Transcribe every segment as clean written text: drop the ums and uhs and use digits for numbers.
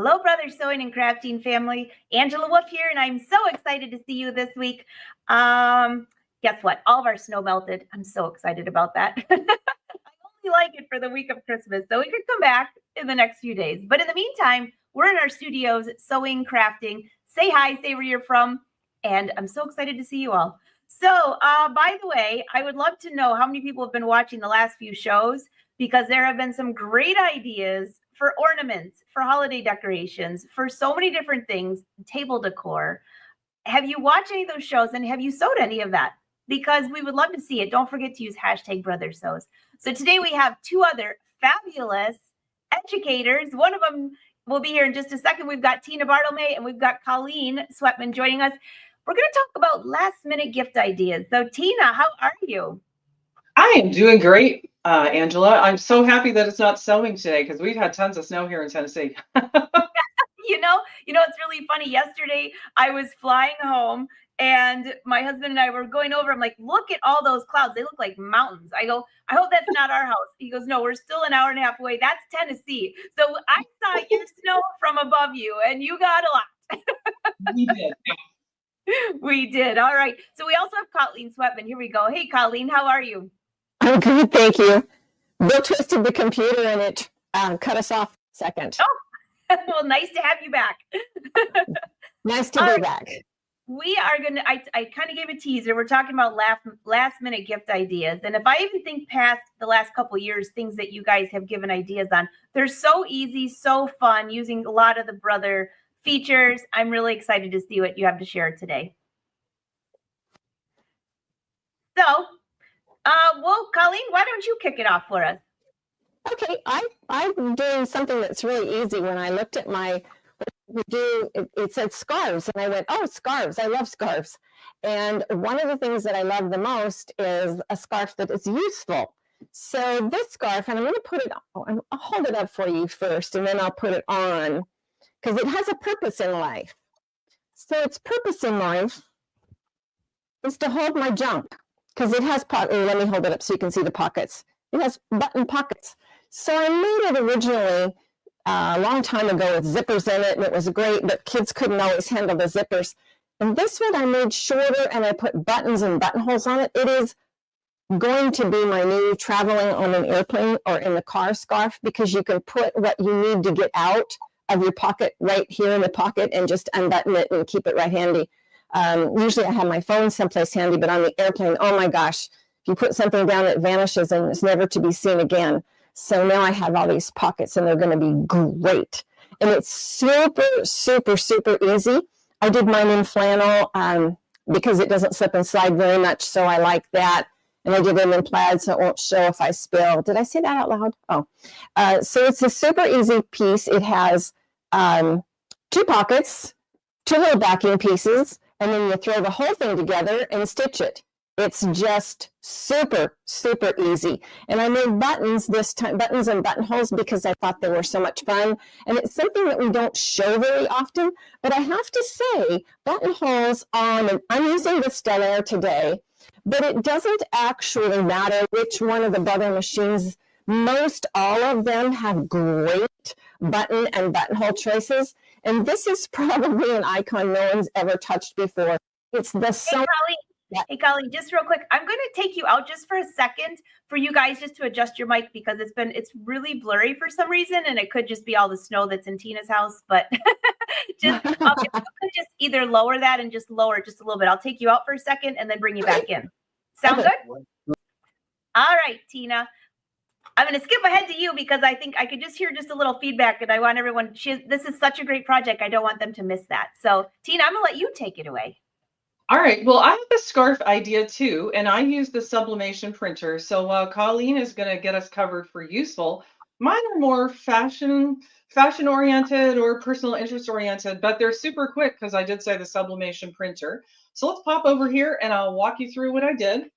Hello, brother sewing and crafting family. Angela Wolf here, and I'm so excited to see you this week. Guess what? All of our snow melted. I'm so excited about that. I only like it for the week of Christmas, so it could come back in the next few days. But in the meantime, we're in our studios sewing, crafting. Say hi, say where you're from, and I'm so excited to see you all. So, by the way, I would love to know how many people have been watching the last few shows, because there have been some great ideas for ornaments, for holiday decorations, for so many different things, table decor. Have you watched any of those shows, and have you sewed any of that? Because we would love to see it. Don't forget to use hashtag #BrotherSews. So today we have two other fabulous educators. One of them will be here in just a second. We've got Tina Bartelmay and we've got Coleen Swettman joining us. We're going to talk about last minute gift ideas. So Tina, how are you? I am doing great, Angela. I'm so happy that it's not snowing today because we've had tons of snow here in Tennessee. It's really funny. Yesterday, I was flying home and my husband and I were going over. I'm like, look at all those clouds. They look like mountains. I go, I hope that's not our house. He goes, no, we're still an hour and a half away. That's Tennessee. So I saw your snow from above you, and you got a lot. We did. We did. All right. So we also have Coleen Swettman. Here we go. Hey, Coleen, how are you? I'm good, thank you. Bill twisted the computer and it cut us off a second. Oh, well, nice to have you back. Nice to be back. We are going to, I kind of gave a teaser. We're talking about last minute gift ideas. And if I even think past the last couple of years, things that you guys have given ideas on, they're so easy, so fun, using a lot of the brother features. I'm really excited to see what you have to share today. So, well, Coleen, why don't you kick it off for us? Okay, I'm doing something that's really easy. When I looked at it said scarves, and I went, oh, scarves, I love scarves. And one of the things that I love the most is a scarf that is useful. So this scarf, and I'm going to put it, I'll hold it up for you first, and then I'll put it on, because it has a purpose in life. So its purpose in life is to hold my junk, because it has let me hold it up so you can see the pockets. It has button pockets. So I made it originally a long time ago with zippers in it, and it was great, but kids couldn't always handle the zippers. And this one I made shorter, and I put buttons and buttonholes on it. It is going to be my new traveling on an airplane or in the car scarf, because you can put what you need to get out of your pocket right here in the pocket and just unbutton it and keep it right handy. Usually I have my phone someplace handy, but on the airplane, oh my gosh, if you put something down, it vanishes and it's never to be seen again. So now I have all these pockets, and they're going to be great. And it's super, super, super easy. I did mine in flannel because it doesn't slip and slide very much, so I like that. And I did it in plaid, so it won't show if I spill. Did I say that out loud? Oh. So it's a super easy piece. It has 2 pockets, 2 little backing pieces, and then you throw the whole thing together and stitch it. It's just super, super easy. And I made buttons this time, buttons and buttonholes, because I thought they were so much fun. And it's something that we don't show very often. But I have to say, buttonholes on, I'm using the Stellaire today, but it doesn't actually matter which one of the brother machines. Most all of them have great button and buttonhole choices. And this is probably an icon no one's ever touched before. It's the Hey, Coleen, just real quick, I'm going to take you out just for a second for you guys just to adjust your mic, because it's really blurry for some reason, and it could just be all the snow that's in Tina's house. But just if you could just either lower that and just lower it just a little bit. I'll take you out for a second and then bring you back in. Sound good? All right, Tina. I'm going to skip ahead to you because I think I could just hear just a little feedback, and I want everyone, this is such a great project. I don't want them to miss that. So Tina, I'm going to let you take it away. All right. Well, I have a scarf idea too, and I use the sublimation printer. So while Coleen is going to get us covered for useful, mine are more fashion oriented or personal interest oriented, but they're super quick because I did say the sublimation printer. So let's pop over here and I'll walk you through what I did.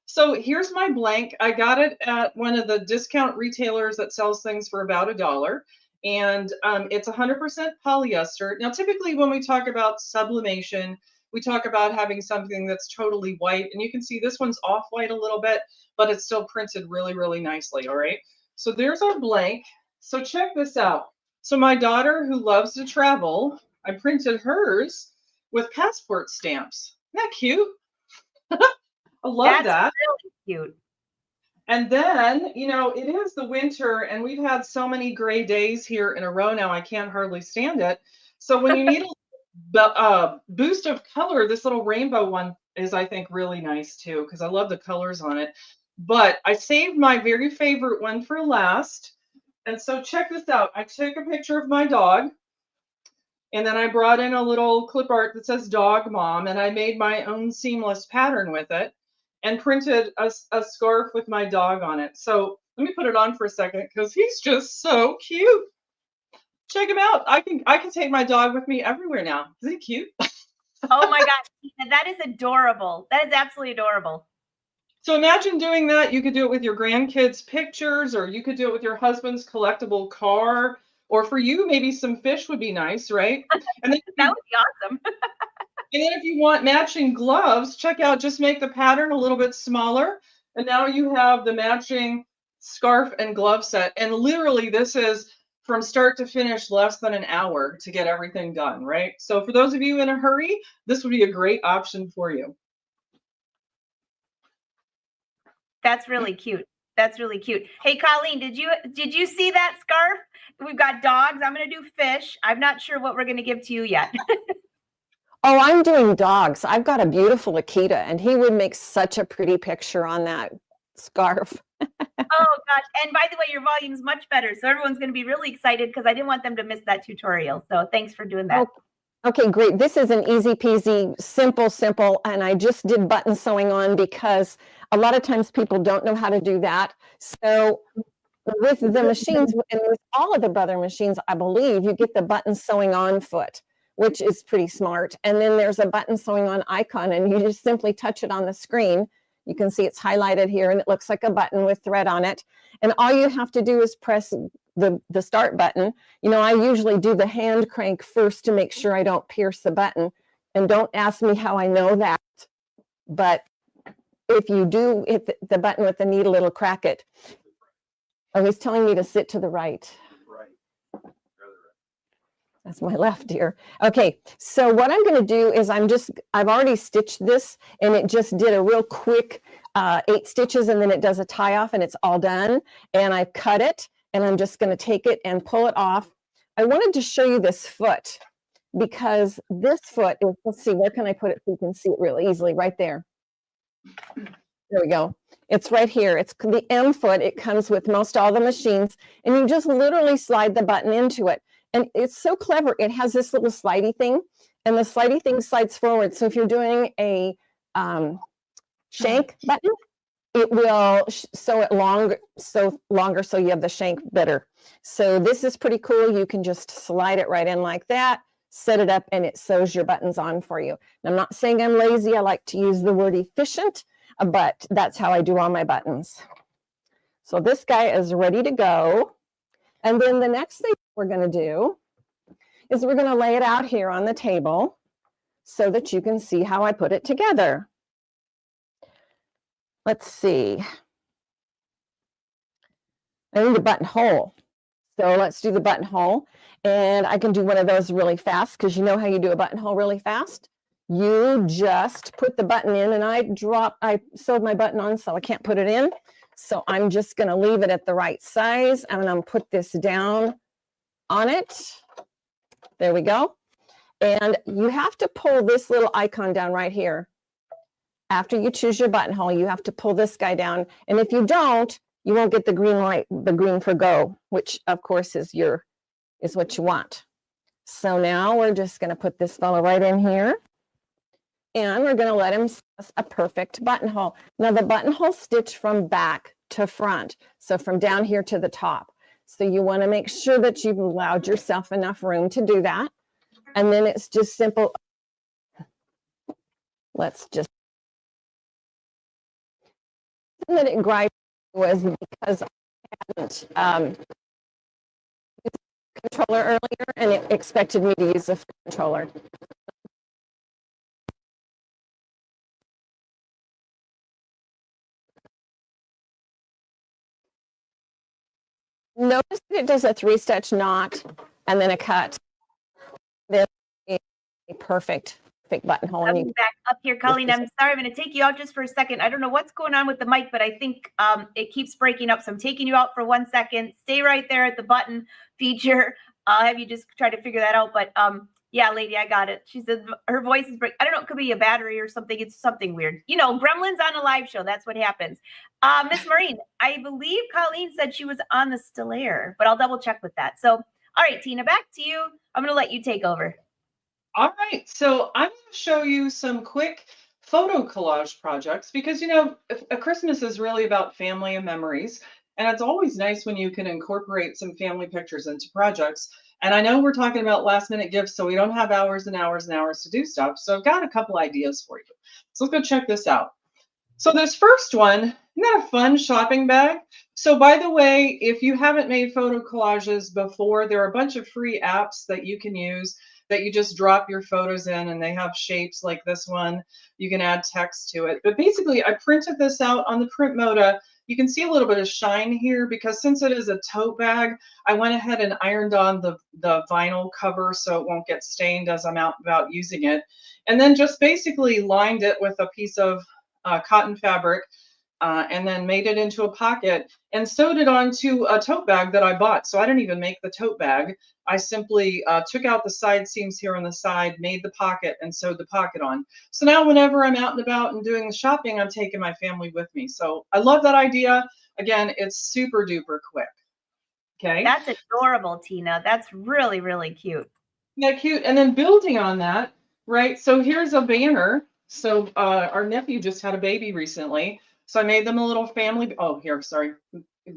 So here's my blank. I got it at one of the discount retailers that sells things for about $1. And it's 100% polyester. Now, typically when we talk about sublimation, we talk about having something that's totally white. And you can see this one's off-white a little bit, but it's still printed really, really nicely, all right? So there's our blank. So check this out. So my daughter, who loves to travel, I printed hers with passport stamps. Isn't that cute? I love That's that. really cute. And then, you know, it is the winter and we've had so many gray days here in a row now, I can't hardly stand it. So when you need a boost of color, this little rainbow one is, I think, really nice too, because I love the colors on it. But I saved my very favorite one for last. And so check this out. I took a picture of my dog and then I brought in a little clip art that says dog mom and I made my own seamless pattern with it and printed a scarf with my dog on it. So let me put it on for a second because he's just so cute. Check him out. I can take my dog with me everywhere now. Isn't he cute? Oh my gosh, that is adorable. That is absolutely adorable. So imagine doing that. You could do it with your grandkids' pictures, or you could do it with your husband's collectible car, or for you, maybe some fish would be nice, right? And then, That would be awesome. and then if you want matching gloves, check out, just make the pattern a little bit smaller. And now you have the matching scarf and glove set. And literally, this is from start to finish less than an hour to get everything done, right? So for those of you in a hurry, this would be a great option for you. That's really cute. That's really cute. Hey, Coleen, did you see that scarf? We've got dogs. I'm going to do fish. I'm not sure what we're going to give to you yet. Oh, I'm doing dogs. I've got a beautiful Akita, and he would make such a pretty picture on that scarf. Oh gosh. And by the way, your volume's much better. So everyone's going to be really excited because I didn't want them to miss that tutorial. So thanks for doing that. Okay, great. This is an easy peasy, simple, and I just did button sewing on because a lot of times people don't know how to do that. So with the machines, and with all of the Brother machines, I believe you get the button sewing on foot, which is pretty smart. And then there's a button sewing on icon, and you just simply touch it on the screen. You can see it's highlighted here, and it looks like a button with thread on it. And all you have to do is press the start button. You know, I usually do the hand crank first to make sure I don't pierce the button. And don't ask me how I know that. But if you do hit the button with the needle, it'll crack it. Oh, he's telling me to sit to the right. That's my left ear. Okay, so what I'm going to do is I've already stitched this, and it just did a real quick 8 stitches, and then it does a tie off, and it's all done. And I've cut it, and I'm just going to take it and pull it off. I wanted to show you this foot because this foot is, let's see, where can I put it so you can see it really easily? Right there. There we go. It's right here. It's the M foot. It comes with most all the machines, and you just literally slide the button into it. And it's so clever. It has this little slidey thing, and the slidey thing slides forward. So if you're doing a shank button, it will sew it longer so you have the shank better. So this is pretty cool. You can just slide it right in like that, set it up, and it sews your buttons on for you. And I'm not saying I'm lazy. I like to use the word efficient, but that's how I do all my buttons. So this guy is ready to go. And then the next thing we're going to do is we're going to lay it out here on the table so that you can see how I put it together. Let's see. I need a buttonhole. So let's do the buttonhole. And I can do one of those really fast because you know how you do a buttonhole really fast? You just put the button in, and I sewed my button on so I can't put it in. So I'm just going to leave it at the right size, and I'm going to put this down on it. There we go. And you have to pull this little icon down right here. After you choose your buttonhole, you have to pull this guy down. And if you don't, you won't get the green light, the green for go, which of course is what you want. So now we're just going to put this fellow right in here. And we're going to let him sew a perfect buttonhole. Now the buttonhole stitch from back to front, so from down here to the top. So you want to make sure that you've allowed yourself enough room to do that. And then it's just simple. Let's just. That it grinded was because I hadn't used the controller earlier, and it expected me to use the controller. Notice that it does a 3-stitch knot and then a cut. There's a perfect buttonhole. And Coming back up here, Coleen. I'm sorry, I'm going to take you out just for a second. I don't know what's going on with the mic, but I think it keeps breaking up. So I'm taking you out for 1 second. Stay right there at the button feature. I'll have you just try to figure that out. But yeah, lady, I got it. She said her voice is breaking. I don't know. It could be a battery or something. It's something weird. You know, gremlins on a live show. That's what happens. Miss Maureen, I believe Coleen said she was on the still air, but I'll double check with that. So, all right, Tina, back to you. I'm going to let you take over. All right, so I'm going to show you some quick photo collage projects because, you know, a Christmas is really about family and memories. And it's always nice when you can incorporate some family pictures into projects. And I know we're talking about last minute gifts, so we don't have hours and hours and hours to do stuff. So I've got a couple ideas for you. So let's go check this out. So this first one, isn't that a fun shopping bag? So by the way, if you haven't made photo collages before, there are a bunch of free apps that you can use that you just drop your photos in, and they have shapes like this one. You can add text to it. But basically, I printed this out on the Print Moda. You can see a little bit of shine here because since it is a tote bag, I went ahead and ironed on the vinyl cover so it won't get stained as I'm out about using it. And then just basically lined it with a piece of cotton fabric and then made it into a pocket and sewed it onto a tote bag that I bought. So I didn't even make the tote bag. I simply took out the side seams here on the side, made the pocket, and sewed the pocket on. So now whenever I'm out and about and doing the shopping, I'm taking my family with me. So I love that idea. Again, it's super duper quick. Okay. That's adorable, Tina. That's really, really cute. Yeah, cute. And then building on that, right? So here's a banner. So our nephew just had a baby recently. So I made them a little family. Oh, here, sorry.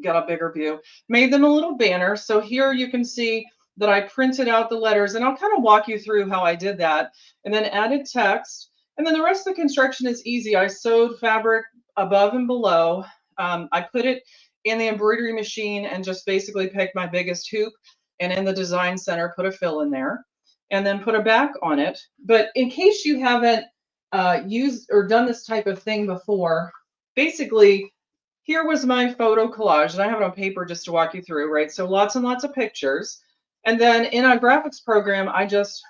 Got a bigger view. Made them a little banner. So here you can see that I printed out the letters, and I'll kind of walk you through how I did that, and then added text. And then the rest of the construction is easy. I sewed fabric above and below. I put it in the embroidery machine and just basically picked my biggest hoop, and in the design center, put a fill in there, and then put a back on it. But in case you haven't used or done this type of thing before, basically, here was my photo collage, and I have it on paper just to walk you through, right? So lots and lots of pictures. And then in a graphics program, I just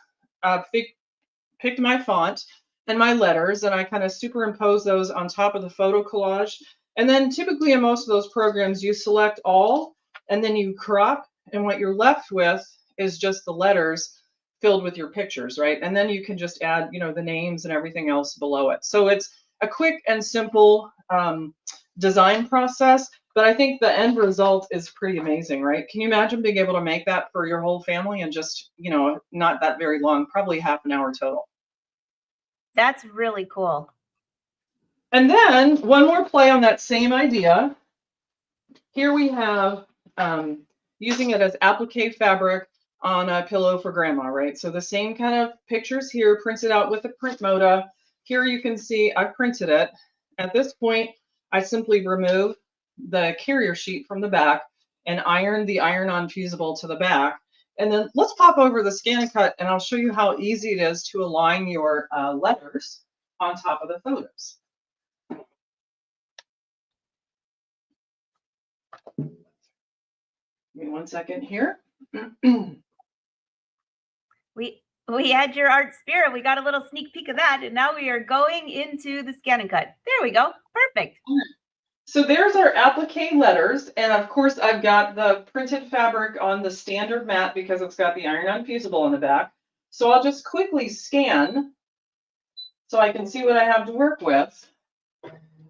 picked my font and my letters, and I kind of superimpose those on top of the photo collage. And then typically in most of those programs, you select all, and then you crop, and what you're left with is just the letters filled with your pictures, right? And then you can just add, you know, the names and everything else below it. So it's a quick and simple design process, but I think the end result is pretty amazing, right? Can you imagine being able to make that for your whole family in just, you know, not that very long, probably half an hour total? That's really cool. And then one more play on that same idea. Here we have using it as applique fabric on a pillow for grandma, right? So the same kind of pictures here, printed out with the Print Moda. Here you can see I printed it. At this point, I simply remove the carrier sheet from the back and iron the iron-on fusible to the back. And then let's pop over the ScanNCut, and I'll show you how easy it is to align your letters on top of the photos. Give me 1 second here. We had your art spirit. We got a little sneak peek of that, and now we are going into the ScanNCut. There we go. Perfect. So there's our applique letters, and of course I've got the printed fabric on the standard mat because it's got the iron-on fusible on the back. So I'll just quickly scan so I can see what I have to work with.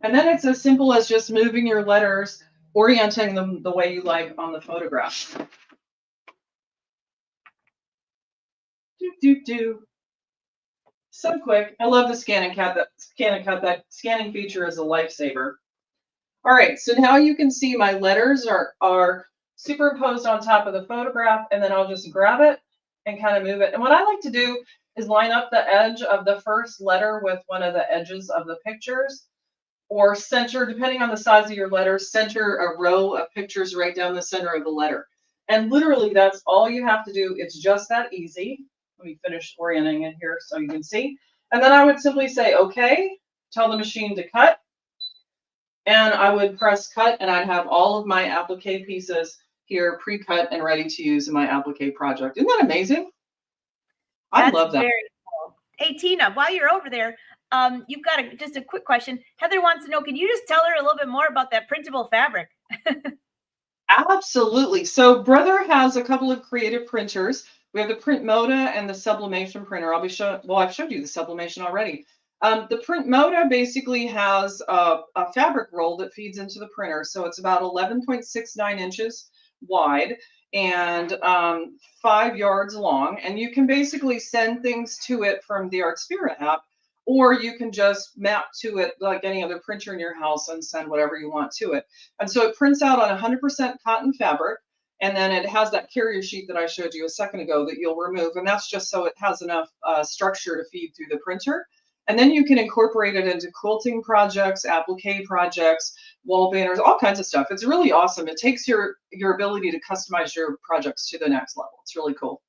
And then it's as simple as just moving your letters, orienting them the way you like on the photograph. So quick. I love the ScanNCut. That scanning feature is a lifesaver. All right, so now you can see my letters are superimposed on top of the photograph, and then I'll just grab it and kind of move it. And what I like to do is line up the edge of the first letter with one of the edges of the pictures, or center, depending on the size of your letters, center a row of pictures right down the center of the letter. And literally that's all you have to do. It's just that easy. Let me finish orienting it here so you can see. And then I would simply say, okay, tell the machine to cut. And I would press cut, and I'd have all of my applique pieces here pre-cut and ready to use in my applique project. Isn't that amazing? I That's love that. very cool. Hey, Tina, while you're over there, you've got just a quick question. Heather wants to know, can you just tell her a little bit more about that printable fabric? Absolutely. So Brother has a couple of creative printers. We have the Print Moda and the sublimation printer. I've showed you the sublimation already. The Print Moda basically has a fabric roll that feeds into the printer. So it's about 11.69 inches wide and 5 yards long. And you can basically send things to it from the Artspira app, or you can just map to it like any other printer in your house and send whatever you want to it. And so it prints out on 100% cotton fabric. And then it has that carrier sheet that I showed you a second ago that you'll remove. And that's just so it has enough structure to feed through the printer. And then you can incorporate it into quilting projects, applique projects, wall banners, all kinds of stuff. It's really awesome. It takes your ability to customize your projects to the next level. It's really cool.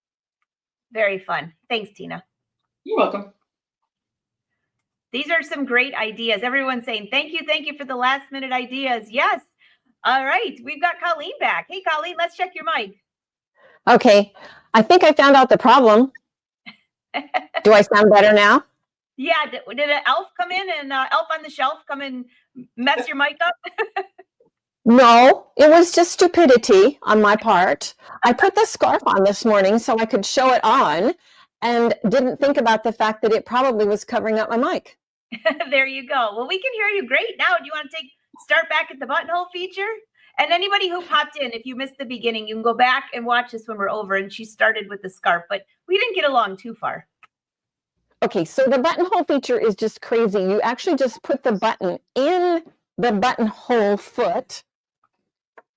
Very fun. Thanks, Tina. You're welcome. These are some great ideas. Everyone's saying, thank you for the last minute ideas. Yes. All right. We've got Coleen back. Hey, Coleen, let's check your mic. Okay. I think I found out the problem. Do I sound better now? Yeah. Did an elf come in and elf on the shelf come and mess your mic up? No, it was just stupidity on my part. I put the scarf on this morning so I could show it on and didn't think about the fact that it probably was covering up my mic. There you go. Well, we can hear you great now. Do you want to start back at the buttonhole feature? And anybody who popped in, if you missed the beginning, you can go back and watch this when we're over. And she started with the scarf, but we didn't get along too far. Okay, so the buttonhole feature is just crazy. You actually just put the button in the buttonhole foot.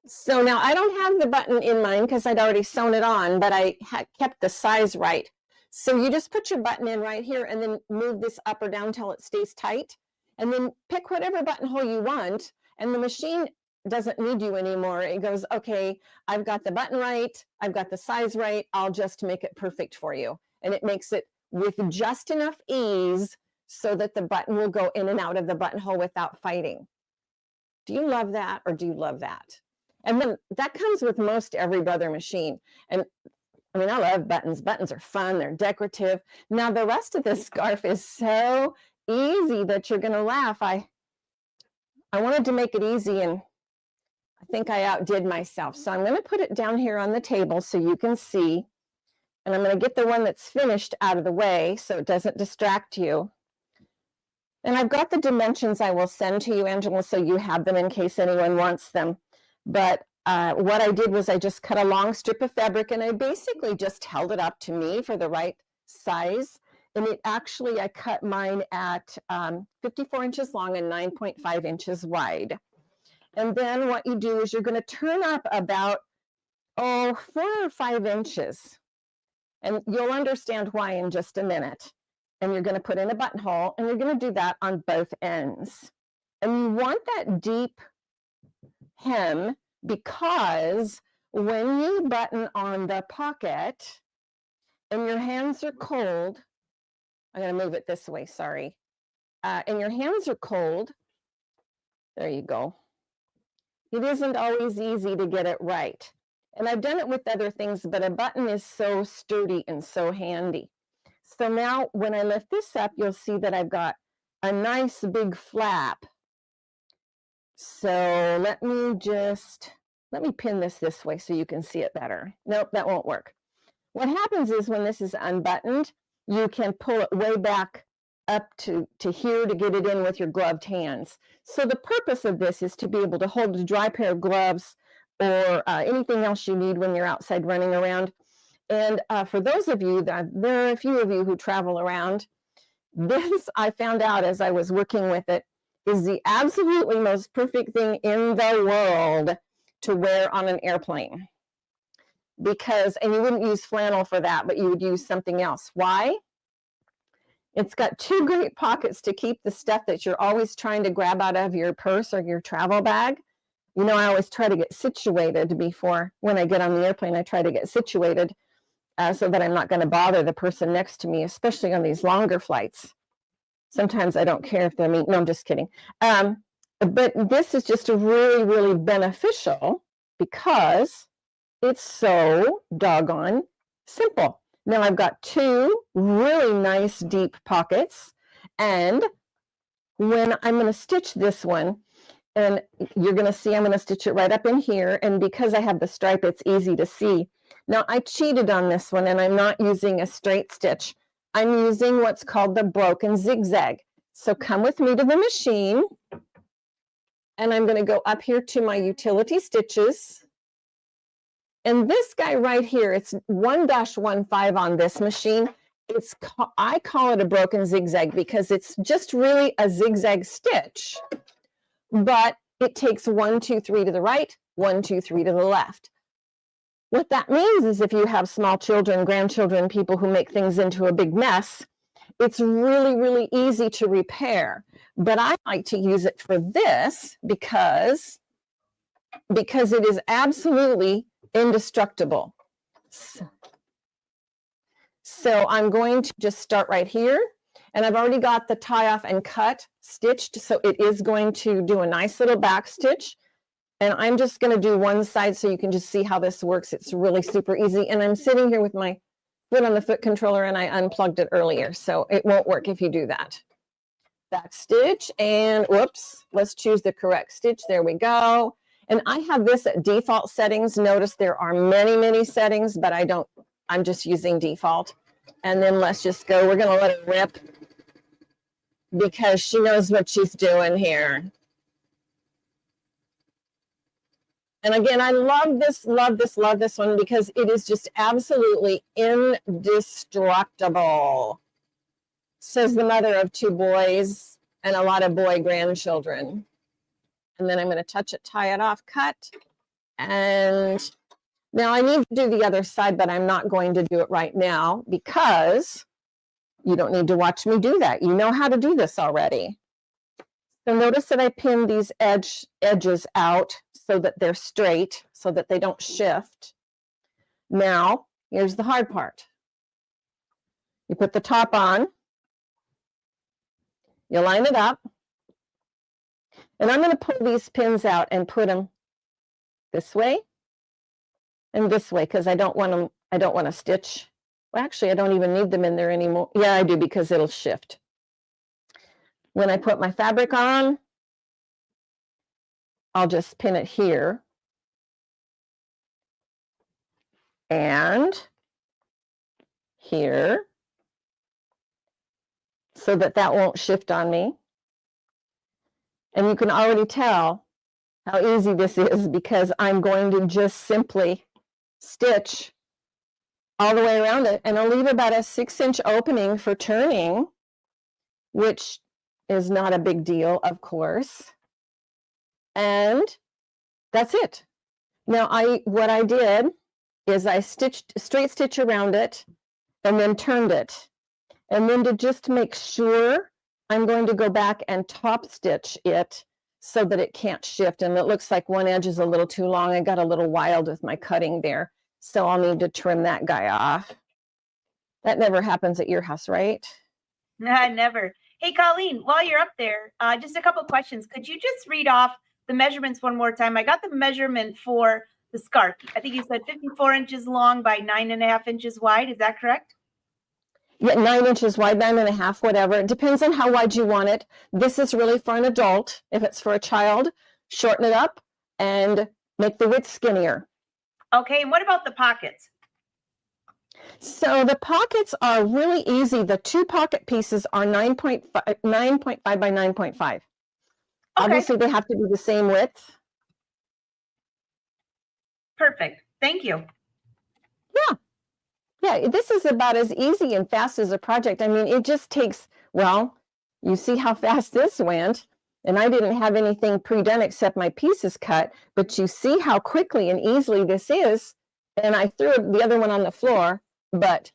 So now I don't have the button in mine because I'd already sewn it on, but I kept the size right. So you just put your button in right here and then move this up or down till it stays tight. And then pick whatever buttonhole you want. And the machine doesn't need you anymore. It goes, okay, I've got the button right. I've got the size right. I'll just make it perfect for you. And it makes it with just enough ease so that the button will go in and out of the buttonhole without fighting. Do you love that or do you love that? And then that comes with most every Brother machine. And I mean, I love buttons. Buttons are fun. They're decorative. Now, the rest of this scarf is so easy that you're going to laugh. I wanted to make it easy, and I think I outdid myself. So I'm going to put it down here on the table so you can see. And I'm going to get the one that's finished out of the way so it doesn't distract you. And I've got the dimensions I will send to you, Angela, so you have them in case anyone wants them. But what I did was I just cut a long strip of fabric and I basically just held it up to me for the right size. And it actually, I cut mine at 54 inches long and 9.5 inches wide. And then what you do is you're going to turn up about, 4 or 5 inches. And you'll understand why in just a minute. And you're going to put in a buttonhole and you're going to do that on both ends. And you want that deep hem because when you button on the pocket and your hands are cold, I'm going to move it this way, sorry. And your hands are cold, there you go. It isn't always easy to get it right. And I've done it with other things, but a button is so sturdy and so handy. So now when I lift this up, you'll see that I've got a nice big flap. So let me pin this way so you can see it better. Nope, that won't work. What happens is when this is unbuttoned, you can pull it way back up to here to get it in with your gloved hands. So the purpose of this is to be able to hold a dry pair of gloves or anything else you need when you're outside running around. And for those of you, there are a few of you who travel around, this I found out as I was working with it, is the absolutely most perfect thing in the world to wear on an airplane. Because, and you wouldn't use flannel for that, but you would use something else. Why? It's got 2 great pockets to keep the stuff that you're always trying to grab out of your purse or your travel bag. You know, I always try to get situated before, when I get on the airplane, I try to get situated so that I'm not going to bother the person next to me, especially on these longer flights. Sometimes I don't care if they're me. No, I'm just kidding. But this is just a really, really beneficial because It's so doggone simple. Now I've got two really nice deep pockets, and when I'm going to stitch this one, and you're going to see I'm going to stitch it right up in here, and because I have the stripe, it's easy to see. Now I cheated on this one, and I'm not using a straight stitch. I'm using what's called the broken zigzag. So come with me to the machine, and I'm going to go up here to my utility stitches. And this guy right here, it's 1-15 on this machine. I call it a broken zigzag because it's just really a zigzag stitch, but it takes 1, 2, 3 to the right, 1, 2, 3 to the left. What that means is if you have small children, grandchildren, people who make things into a big mess, it's really, really easy to repair. But I like to use it for this because it is absolutely indestructible. So I'm going to just start right here, and I've already got the tie off and cut stitched, so it is going to do a nice little back stitch. And I'm just going to do one side so you can just see how this works. It's really super easy. And I'm sitting here with my foot on the foot controller, and I unplugged it earlier, so it won't work if you do that. Back stitch, and whoops, let's choose the correct stitch. There we go. And I have this at default settings. Notice there are many, many settings, but I'm just using default. And then let's just go. We're going to let it rip because she knows what she's doing here. And again, I love this one because it is just absolutely indestructible. Says the mother of 2 boys and a lot of boy grandchildren. And then I'm going to touch it, tie it off, cut. And now I need to do the other side, but I'm not going to do it right now because you don't need to watch me do that. You know how to do this already. So notice that I pinned these edges out so that they're straight, so that they don't shift. Now, here's the hard part. You put the top on, you line it up, and I'm going to pull these pins out and put them this way and this way because I don't want to stitch. Well, actually, I don't even need them in there anymore. Yeah, I do because it'll shift. When I put my fabric on, I'll just pin it here. And here, so that won't shift on me. And you can already tell how easy this is because I'm going to just simply stitch all the way around it, and I'll leave about a 6-inch opening for turning, which is not a big deal, of course. And that's it. Now, what I did is I stitched straight stitch around it and then turned it. And then to just make sure, I'm going to go back and top stitch it so that it can't shift. And it looks like one edge is a little too long. I got a little wild with my cutting there. So I'll need to trim that guy off. That never happens at your house, right? No, never. Hey, Coleen, while you're up there, just a couple of questions. Could you just read off the measurements one more time? I got the measurement for the scarf. I think you said 54 inches long by 9.5 inches wide. Is that correct? Yeah, 9 inches wide, 9.5, whatever. It depends on how wide you want it. This is really for an adult. If it's for a child, shorten it up and make the width skinnier. Okay, and what about the pockets? So the pockets are really easy. The 2 pocket pieces are 9.5 by 9.5. Okay. Obviously, they have to be the same width. Perfect. Thank you. Yeah, this is about as easy and fast as a project. I mean, it just takes, well, you see how fast this went, and I didn't have anything pre-done except my pieces cut, but you see how quickly and easily this is, and I threw the other one on the floor, but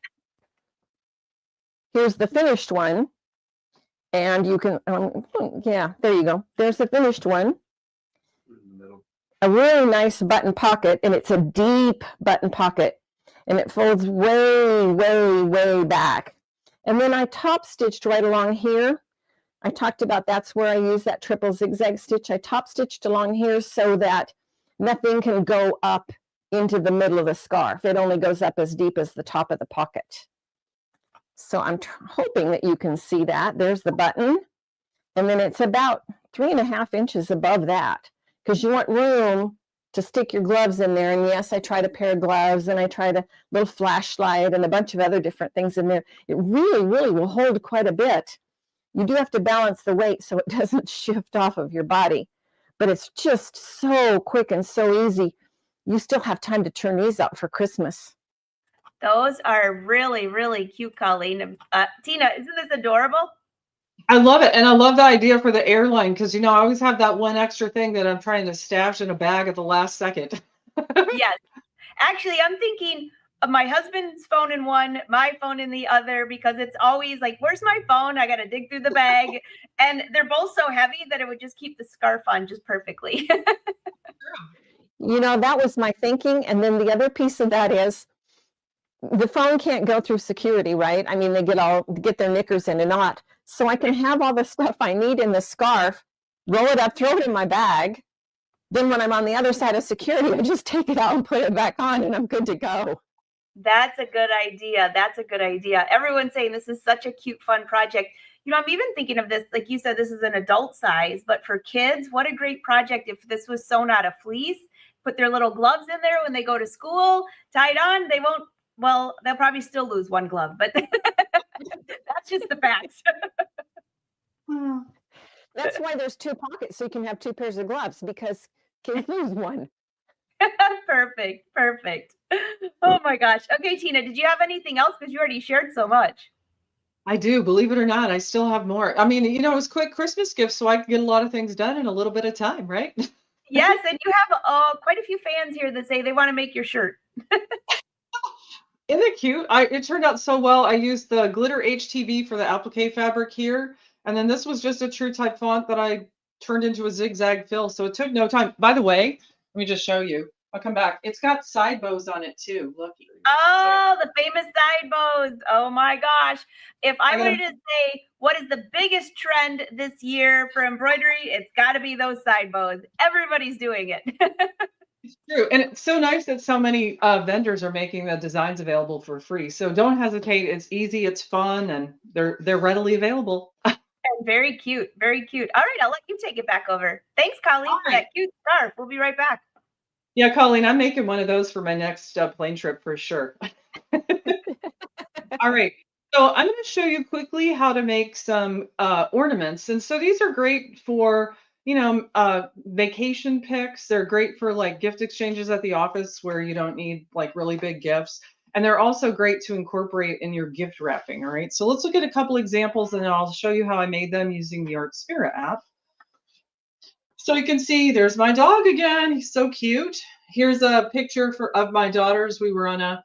here's the finished one, and you can, yeah, there you go. There's the finished one. A really nice button pocket, and it's a deep button pocket. And it folds way, way, way back. And then I top stitched right along here. I talked about that's where I use that triple zigzag stitch. I top stitched along here so that nothing can go up into the middle of the scarf. It only goes up as deep as the top of the pocket. So I'm hoping that you can see that. There's the button. And then it's about 3.5 inches above that, because you want room to stick your gloves in there. And yes, I tried a pair of gloves, and I tried a little flashlight and a bunch of other different things in there. It really, really will hold quite a bit. You do have to balance the weight so it doesn't shift off of your body, but it's just so quick and so easy. You still have time to turn these out for Christmas. Those are really, really cute, Coleen. Tina, isn't this adorable? I love it. And I love the idea for the airline because, I always have that one extra thing that I'm trying to stash in a bag at the last second. Yes. Actually, I'm thinking of my husband's phone in one, my phone in the other, because it's always like, where's my phone? I got to dig through the bag. And they're both so heavy that it would just keep the scarf on just perfectly. That was my thinking. And then the other piece of that is the phone can't go through security, right? I mean, they get their knickers in a knot. So I can have all the stuff I need in the scarf, roll it up, throw it in my bag. Then when I'm on the other side of security, I just take it out and put it back on, and I'm good to go. That's a good idea. That's a good idea. Everyone's saying this is such a cute, fun project. I'm even thinking of this, like you said, this is an adult size, but for kids, what a great project if this was sewn out of fleece, put their little gloves in there when they go to school, tied on, they'll probably still lose one glove, but that's just the facts. That's why there's 2 pockets, so you can have 2 pairs of gloves, because kids lose one. Perfect. Oh my gosh. Okay, Tina, did you have anything else? Because you already shared so much. I do, believe it or not, I still have more. I mean, it was quick Christmas gifts, so I can get a lot of things done in a little bit of time, right? Yes, and you have quite a few fans here that say they want to make your shirt. Isn't it cute? It turned out so well. I used the glitter HTV for the applique fabric here. And then this was just a true type font that I turned into a zigzag fill. So it took no time. By the way, let me just show you. I'll come back. It's got side bows on it too. Looky. Oh, the famous side bows. Oh my gosh. If I were to say what is the biggest trend this year for embroidery, it's got to be those side bows. Everybody's doing it. It's true. And it's so nice that so many vendors are making the designs available for free. So don't hesitate. It's easy, it's fun, and they're readily available. And very cute. Very cute. All right, I'll let you take it back over. Thanks, Coleen, for that cute scarf. We'll be right back. Yeah, Coleen, I'm making one of those for my next plane trip for sure. All right. So I'm going to show you quickly how to make some ornaments. And so these are great for, vacation pics. They're great for like gift exchanges at the office where you don't need like really big gifts. And they're also great to incorporate in your gift wrapping. All right. So let's look at a couple examples and then I'll show you how I made them using the Art Spirit app. So you can see there's my dog again. He's so cute. Here's a picture of my daughters. We were on a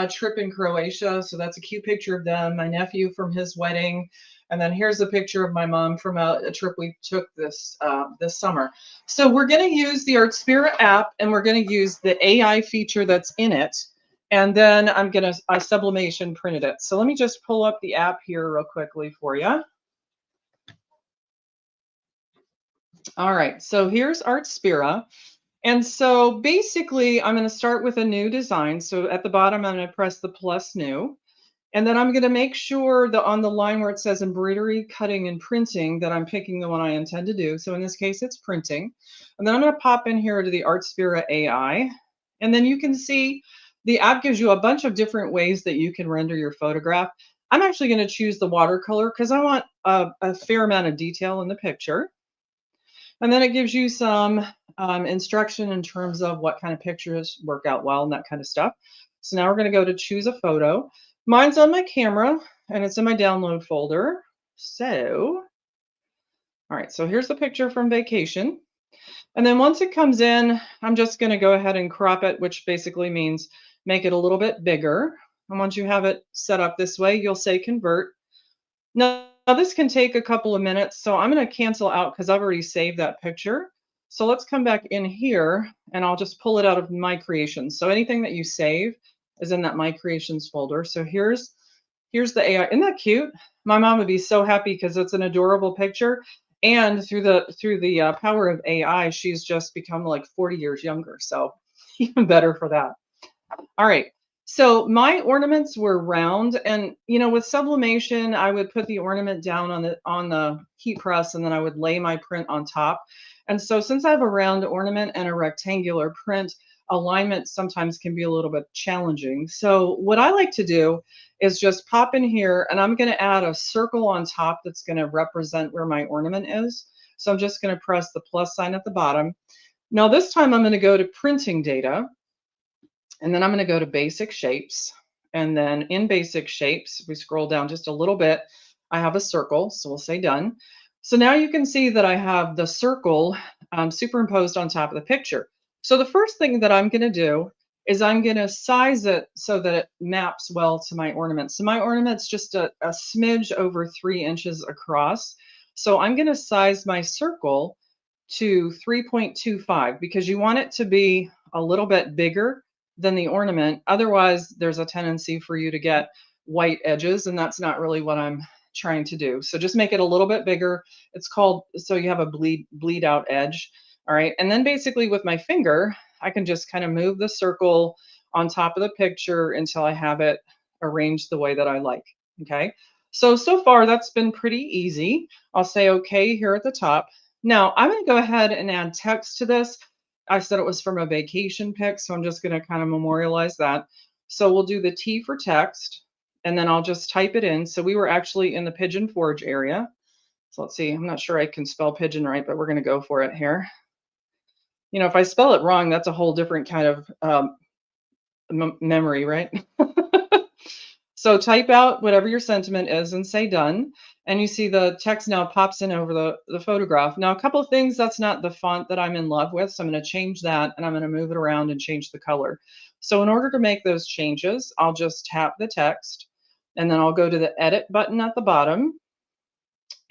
trip in Croatia. So that's a cute picture of them. My nephew from his wedding. And then here's a picture of my mom from a trip we took this summer. So we're going to use the Art Spirit app and we're going to use the AI feature that's in it. And then I'm going to sublimation printed it. So let me just pull up the app here real quickly for you. All right, so here's Art Spirit. And so basically, I'm going to start with a new design. So at the bottom, I'm going to press the plus new. And then I'm going to make sure that on the line where it says embroidery, cutting, and printing, that I'm picking the one I intend to do. So in this case, it's printing. And then I'm going to pop in here to the Art Spirit AI. And then you can see the app gives you a bunch of different ways that you can render your photograph. I'm actually going to choose the watercolor because I want a fair amount of detail in the picture. And then it gives you some instruction in terms of what kind of pictures work out well and that kind of stuff. So now we're going to go to choose a photo. Mine's on my camera and it's in my download folder. So, all right, so here's the picture from vacation. And then once it comes in, I'm just going to go ahead and crop it, which basically means make it a little bit bigger. And once you have it set up this way, you'll say convert. Now this can take a couple of minutes, so I'm going to cancel out because I've already saved that picture. So let's come back in here and I'll just pull it out of my creations. So anything that you save is in that My Creations folder. So here's the AI. Isn't that cute? My mom would be so happy because it's an adorable picture. And through the power of AI, she's just become like 40 years younger. So even better for that. All right. So my ornaments were round, and with sublimation, I would put the ornament down on the heat press, and then I would lay my print on top. And so since I have a round ornament and a rectangular print, alignment sometimes can be a little bit challenging. So what I like to do is just pop in here, and I'm going to add a circle on top that's going to represent where my ornament is. So I'm just going to press the plus sign at the bottom. Now this time I'm going to go to printing data. And then I'm going to go to basic shapes. And then in basic shapes, we scroll down just a little bit. I have a circle, so we'll say done. So now you can see that I have the circle superimposed on top of the picture. So the first thing that I'm going to do is I'm going to size it so that it maps well to my ornament. So my ornament's just a smidge over 3 inches across. So I'm going to size my circle to 3.25 because you want it to be a little bit bigger than the ornament. Otherwise, there's a tendency for you to get white edges, and that's not really what I'm trying to do. So just make it a little bit bigger. It's called, so you have a bleed out edge. All right. And then basically with my finger, I can just kind of move the circle on top of the picture until I have it arranged the way that I like. Okay. So far that's been pretty easy. I'll say okay here at the top. Now I'm going to go ahead and add text to this. I said it was from a vacation pic, so I'm just going to kind of memorialize that. So we'll do the T for text, and then I'll just type it in. So we were actually in the Pigeon Forge area. So let's see, I'm not sure I can spell pigeon right, but we're going to go for it here. If I spell it wrong, that's a whole different kind of memory, right? So type out whatever your sentiment is and say done. And you see the text now pops in over the photograph. Now, a couple of things, that's not the font that I'm in love with. So I'm going to change that, and I'm going to move it around and change the color. So in order to make those changes, I'll just tap the text, and then I'll go to the edit button at the bottom.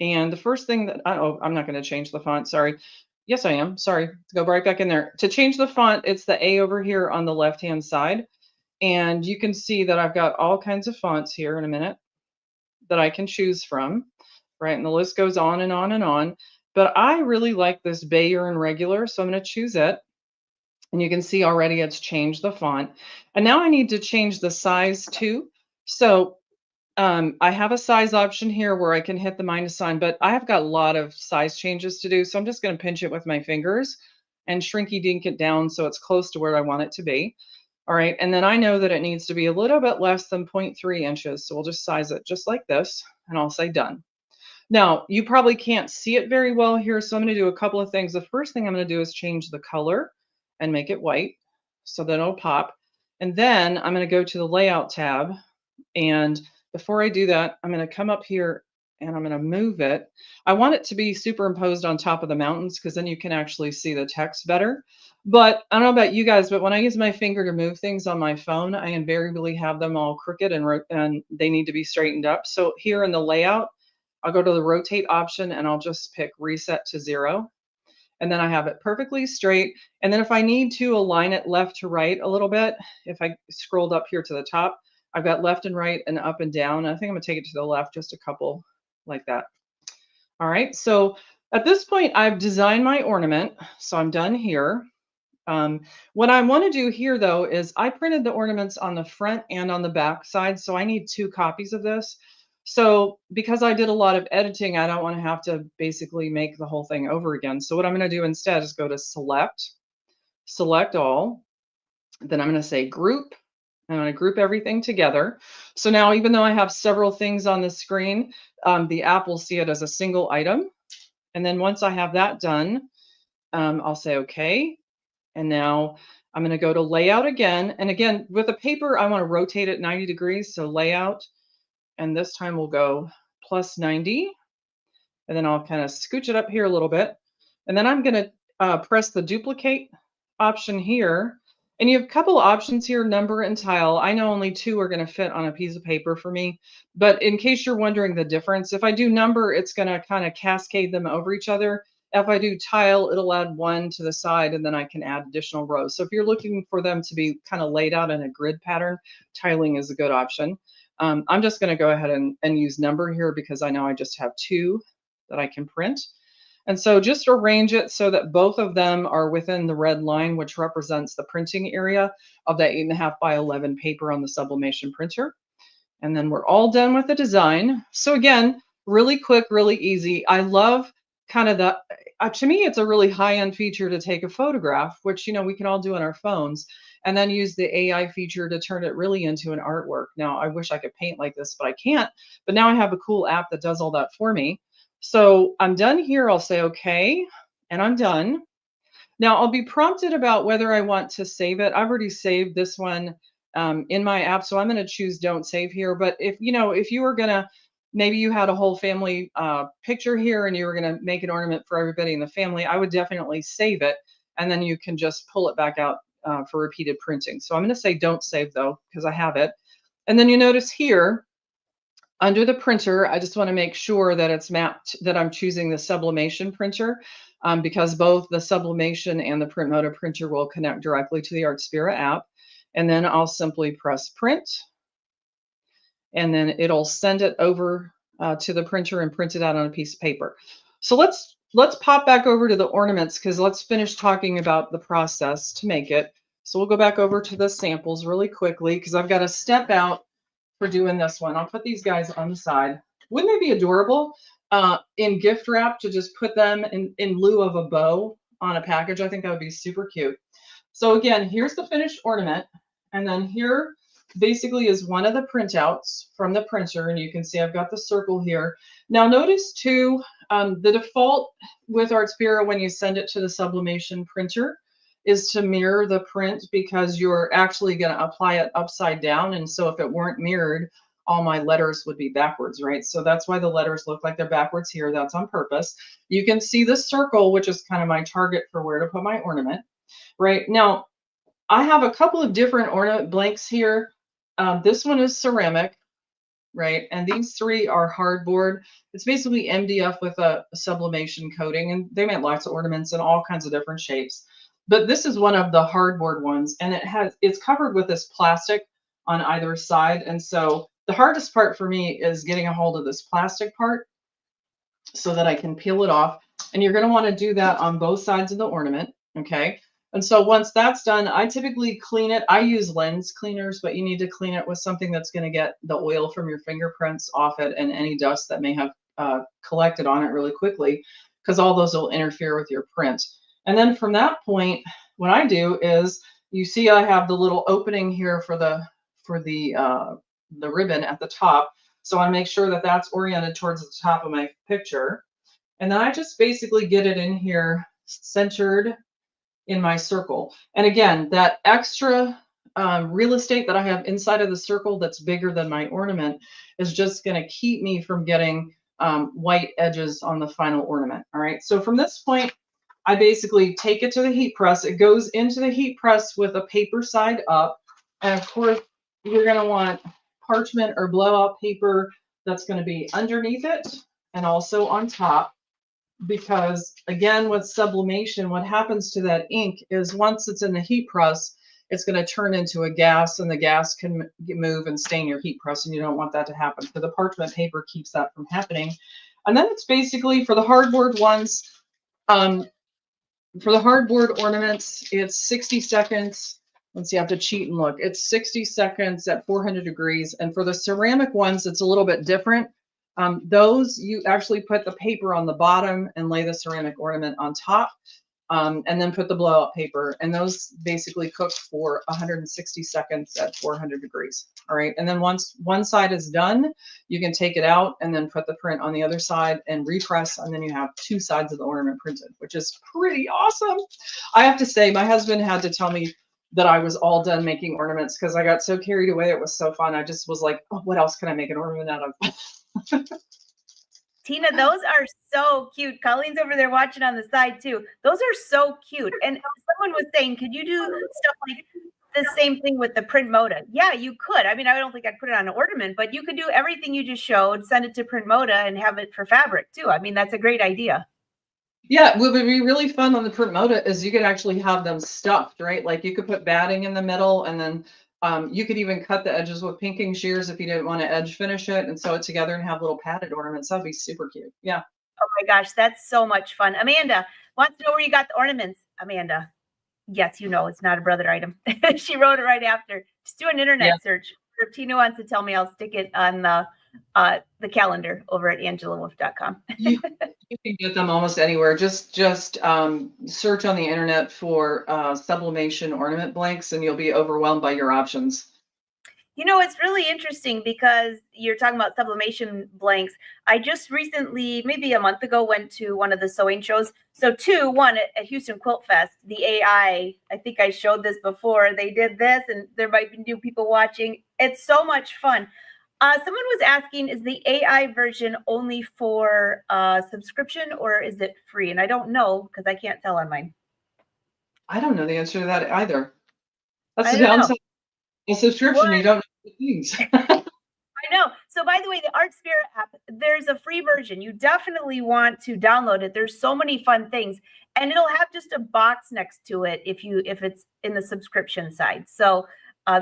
And the first thing that, oh, I'm not going to change the font. Sorry. Yes, I am. Sorry. Go right back in there. To change the font, it's the A over here on the left-hand side. And you can see that I've got all kinds of fonts here in a minute that I can choose from, right? And the list goes on and on and on. But I really like this Bayer and regular, so I'm going to choose it. And you can see already it's changed the font. And now I need to change the size too. So I have a size option here where I can hit the minus sign, but I have got a lot of size changes to do. So I'm just going to pinch it with my fingers and shrinky dink it down so it's close to where I want it to be. All right, and then I know that it needs to be a little bit less than 0.3 inches. So we'll just size it just like this, and I'll say done. Now, you probably can't see it very well here, so I'm going to do a couple of things. The first thing I'm going to do is change the color and make it white so that it'll pop. And then I'm going to go to the layout tab. And before I do that, I'm going to come up here and I'm going to move it. I want it to be superimposed on top of the mountains because then you can actually see the text better. But I don't know about you guys, but when I use my finger to move things on my phone, I invariably have them all crooked and they need to be straightened up. So here in the layout, I'll go to the rotate option and I'll just pick reset to 0. And then I have it perfectly straight. And then if I need to align it left to right a little bit, if I scrolled up here to the top, I've got left and right and up and down. I think I'm going to take it to the left just a couple like that. All right, so at this point, I've designed my ornament, so I'm done here. What I want to do here, though, is I printed the ornaments on the front and on the back side, so I need 2 copies of this. So because I did a lot of editing, I don't want to have to basically make the whole thing over again. So what I'm going to do instead is go to select all, then I'm going to say group. I'm going to group everything together. So now, even though I have several things on the screen, the app will see it as a single item. And then once I have that done, I'll say okay. And now I'm going to go to layout again. And again, with a paper, I want to rotate it 90 degrees. So layout, and this time we'll go plus 90. And then I'll kind of scooch it up here a little bit. And then I'm going to press the duplicate option here. And you have a couple of options here, number and tile. I know only 2 are going to fit on a piece of paper for me. But in case you're wondering the difference, if I do number, it's going to kind of cascade them over each other. If I do tile, it'll add 1 to the side, and then I can add additional rows. So if you're looking for them to be kind of laid out in a grid pattern, tiling is a good option. I'm just going to go ahead and use number here because I know I just have 2 that I can print. And so just arrange it so that both of them are within the red line, which represents the printing area of that 8.5 by 11 paper on the sublimation printer. And then we're all done with the design. So again, really quick, really easy. I love kind of the, to me, it's a really high-end feature to take a photograph, which, you know, we can all do on our phones, and then use the AI feature to turn it really into an artwork. Now, I wish I could paint like this, but I can't. But now I have a cool app that does all that for me. So I'm done here. I'll say, okay, and I'm done. Now I'll be prompted about whether I want to save it. I've already saved this one in my app, so I'm going to choose don't save here. But if you were going to, maybe you had a whole family picture here and you were going to make an ornament for everybody in the family, I would definitely save it, and then you can just pull it back out for repeated printing. So I'm going to say don't save though, because I have it. And then you notice here under the printer, I just want to make sure that it's mapped, that I'm choosing the sublimation printer, because both the sublimation and the print mode printer will connect directly to the Artspira app. And then I'll simply press print, and then it'll send it over to the printer and print it out on a piece of paper. So let's pop back over to the ornaments, because let's finish talking about the process to make it. So we'll go back over to the samples really quickly, because I've got to step out for doing this one. I'll put these guys on the side. Wouldn't they be adorable in gift wrap to just put them in lieu of a bow on a package? I think that would be super cute. So again, here's the finished ornament. And then here basically is one of the printouts from the printer. And you can see I've got the circle here. Now notice too, the default with Artspira when you send it to the sublimation printer is to mirror the print, because you're actually going to apply it upside down. And so if it weren't mirrored, all my letters would be backwards, right? So that's why the letters look like they're backwards here. That's on purpose. You can see the circle, which is kind of my target for where to put my ornament, right? Now, I have a couple of different ornament blanks here. This one is ceramic, right? And these three are hardboard. It's basically MDF with a sublimation coating, and they make lots of ornaments in all kinds of different shapes. But this is one of the hardboard ones, and it's covered with this plastic on either side. And so the hardest part for me is getting a hold of this plastic part so that I can peel it off. And you're going to want to do that on both sides of the ornament, okay? And so once that's done, I typically clean it. I use lens cleaners, but you need to clean it with something that's going to get the oil from your fingerprints off it and any dust that may have collected on it really quickly, because all those will interfere with your print. And then from that point, what I do is, you see I have the little opening here for the ribbon at the top. So I make sure that that's oriented towards the top of my picture. And then I just basically get it in here centered in my circle. And again, that extra real estate that I have inside of the circle that's bigger than my ornament is just going to keep me from getting white edges on the final ornament. All right. So from this point, I basically take it to the heat press. It goes into the heat press with a paper side up. And of course, you're going to want parchment or blowout paper that's going to be underneath it and also on top. Because again, with sublimation, what happens to that ink is once it's in the heat press, it's going to turn into a gas, and the gas can move and stain your heat press, and you don't want that to happen. So the parchment paper keeps that from happening. And then it's basically for the hardboard ones, for the hardboard ornaments, it's 60 seconds. Let's see, I have to cheat and look. It's 60 seconds at 400 degrees. And for the ceramic ones, it's a little bit different. Those, you actually put the paper on the bottom and lay the ceramic ornament on top, and then put the blowout paper. And those basically cook for 160 seconds at 400 degrees. All right. And then once one side is done, you can take it out and then put the print on the other side and repress. And then you have two sides of the ornament printed, which is pretty awesome. I have to say, my husband had to tell me that I was all done making ornaments because I got so carried away. It was so fun. I just was like, oh, what else can I make an ornament out of? Tina, those are so cute. Colleen's over there watching on the side too. Those are so cute. And someone was saying, could you do stuff like the same thing with the print moda? Yeah, you could. I mean, I don't think I'd put it on an ornament, but you could do everything you just showed, send it to print moda and have it for fabric too. I mean, that's a great idea. Yeah, what would be really fun on the print moda is you could actually have them stuffed, right? Like you could put batting in the middle, and then you could even cut the edges with pinking shears if you didn't want to edge finish it and sew it together and have little padded ornaments. That'd be super cute. Yeah. Oh my gosh, that's so much fun. Amanda wants to know where you got the ornaments. Amanda, yes, you know it's not a brother item. She wrote it right after. Just do an internet search. If Tina wants to tell me, I'll stick it on the calendar over at angelawolf.com. You can get them almost anywhere. Just search on the internet for sublimation ornament blanks, and you'll be overwhelmed by your options. You know, it's really interesting because you're talking about sublimation blanks. I just recently, maybe a month ago, went to one of the sewing shows. So one at Houston Quilt Fest, the AI, I think I showed this before, they did this, and there might be new people watching. It's so much fun. Someone was asking, is the AI version only for subscription or is it free? And I don't know because I can't tell on mine. I don't know the answer to that either. That's I the don't know. downside. A subscription, you don't know the things. I know. So by the way, the Art Spirit app, there's a free version. You definitely want to download it. There's so many fun things, and it'll have just a box next to it if it's in the subscription side. So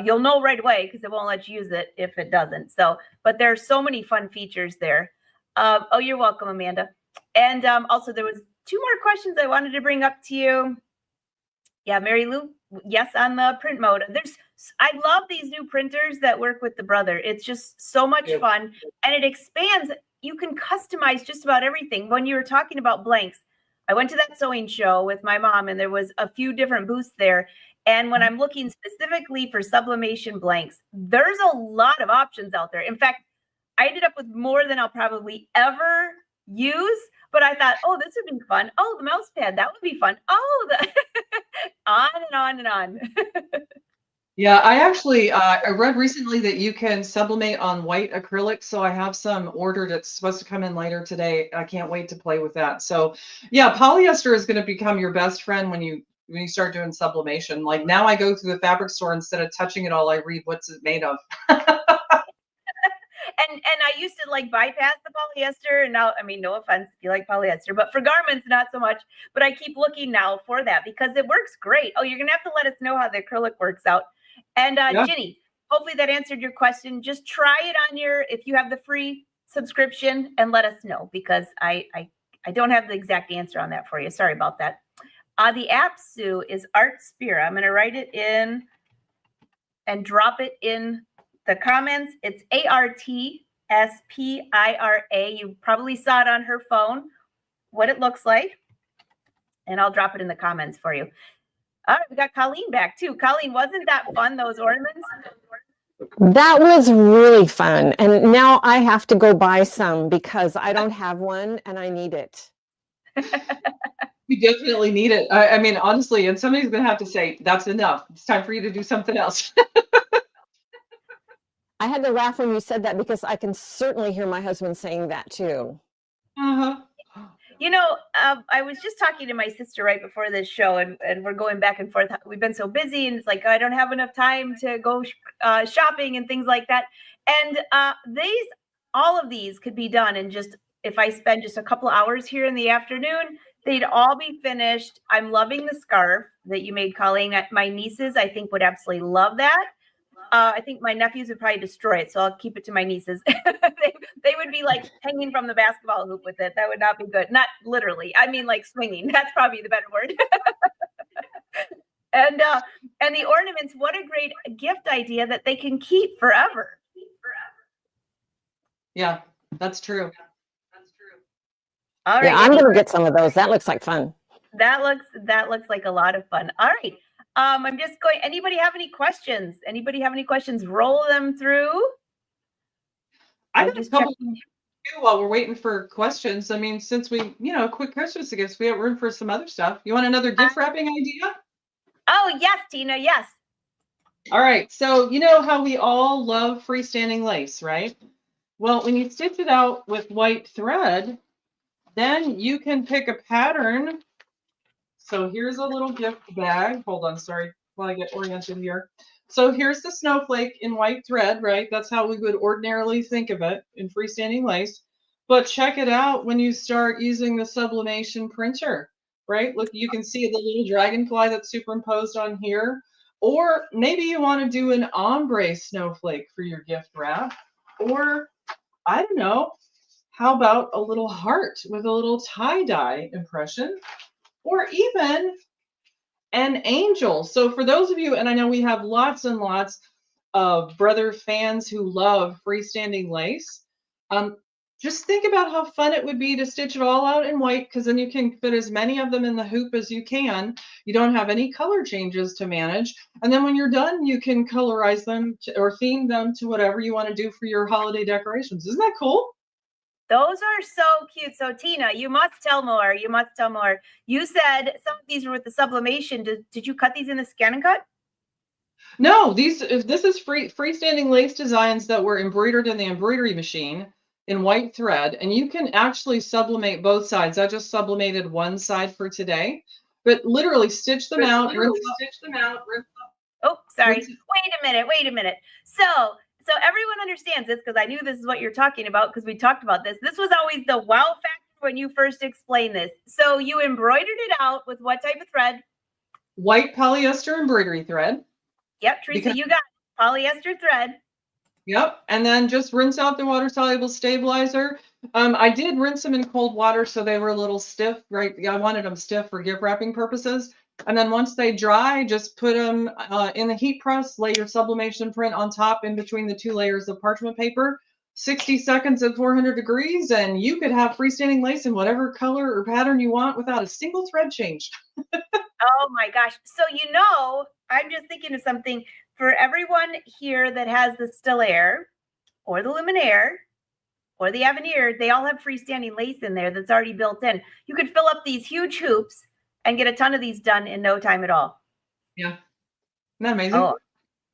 you'll know right away because it won't let you use it if it doesn't. So, but there's so many fun features there. Oh, you're welcome, Amanda. And also there was 2 more questions I wanted to bring up to you. Yeah, Mary Lou, yes, on the print mode. I love these new printers that work with the brother. It's just so much fun, and it expands. You can customize just about everything. When you were talking about blanks, I went to that sewing show with my mom, and there was a few different booths there. And when I'm looking specifically for sublimation blanks, there's a lot of options out there. In fact, I ended up with more than I'll probably ever use, but I thought, oh, this would be fun. Oh, the mouse pad, that would be fun. Oh, on and on and on. Yeah, I actually I read recently that you can sublimate on white acrylic, so I have some ordered. It's supposed to come in later today. I can't wait to play with that. So yeah, polyester is going to become your best friend when you start doing sublimation. Like now I go to the fabric store, instead of touching it all, I read what's it made of. And I used to like bypass the polyester, and now, I mean, no offense if you like polyester, but for garments, not so much. But I keep looking now for that because it works great. Oh, you're gonna have to let us know how the acrylic works out. And Ginny, hopefully that answered your question. Just try it on if you have the free subscription, and let us know because I don't have the exact answer on that for you. Sorry about that. The app, Sue, is Art Spira. I'm gonna write it in and drop it in the comments. It's ARTSPIRA. You probably saw it on her phone, what it looks like. And I'll drop it in the comments for you. All right, we got Coleen back too. Coleen, wasn't that fun, those ornaments? That was really fun. And now I have to go buy some because I don't have one and I need it. We definitely need it. I mean, honestly, and somebody's going to have to say, that's enough. It's time for you to do something else. I had to laugh when you said that because I can certainly hear my husband saying that too. Uh-huh. You know, I was just talking to my sister right before this show, and we're going back and forth. We've been so busy, and it's like, I don't have enough time to go shopping and things like that. And all of these could be done in just, if I spend just a couple hours here in the afternoon, they'd all be finished. I'm loving the scarf that you made, Coleen. My nieces, I think, would absolutely love that. I think my nephews would probably destroy it, so I'll keep it to my nieces. they would be like hanging from the basketball hoop with it. That would not be good. Not literally. I mean, like swinging. That's probably the better word. And the ornaments, what a great gift idea that they can keep forever. Yeah, that's true. All right. Yeah, I'm going to get some of those. That looks like fun. That looks like a lot of fun. All right. I'm just going, anybody have any questions? Roll them through. I got a couple while we're waiting for questions. I mean, since we, quick Christmas gifts, we have room for some other stuff. You want another gift wrapping idea? Oh, yes, Tina, yes. All right. So, you know how we all love freestanding lace, right? Well, when you stitch it out with white thread, then you can pick a pattern. So here's a little gift bag. Hold on, sorry, while I get oriented here. So here's the snowflake in white thread, right? That's how we would ordinarily think of it in freestanding lace. But check it out when you start using the sublimation printer, right? Look, you can see the little dragonfly that's superimposed on here. Or maybe you want to do an ombre snowflake for your gift wrap. Or, I don't know, how about a little heart with a little tie-dye impression, or even an angel? So for those of you, and I know we have lots and lots of brother fans who love freestanding lace, um, just think about how fun it would be to stitch it all out in white, because then you can fit as many of them in the hoop as you can. You don't have any color changes to manage. And then when you're done, you can colorize them or theme them to whatever you want to do for your holiday decorations. Isn't that cool? Those are so cute. So Tina, you must tell more. You must tell more. You said some of these were with the sublimation. Did you cut these in the Scan and Cut? No, this is freestanding lace designs that were embroidered in the embroidery machine in white thread, and you can actually sublimate both sides. I just sublimated one side for today, but literally stitch them out, rinse Oh, sorry. rinse- Wait a minute. So everyone understands this, because I knew this is what you're talking about, because we talked about this. This was always the wow factor when you first explained this. So you embroidered it out with what type of thread? white polyester embroidery thread. Yep, Teresa, you got it. Polyester thread. Yep, and then just rinse out the water-soluble stabilizer. I did rinse them in cold water, so they were a little stiff, right? I wanted them stiff for gift wrapping purposes. And then once they dry, just put them in the heat press, lay your sublimation print on top in between the two layers of parchment paper, 60 seconds at 400 degrees, and you could have freestanding lace in whatever color or pattern you want without a single thread change. Oh my gosh. So, I'm just thinking of something for everyone here that has the Stellaire or the Luminaire or the Avenir. They all have freestanding lace in there that's already built in. You could fill up these huge hoops and get a ton of these done in no time at all. Yeah. Isn't that amazing? Oh,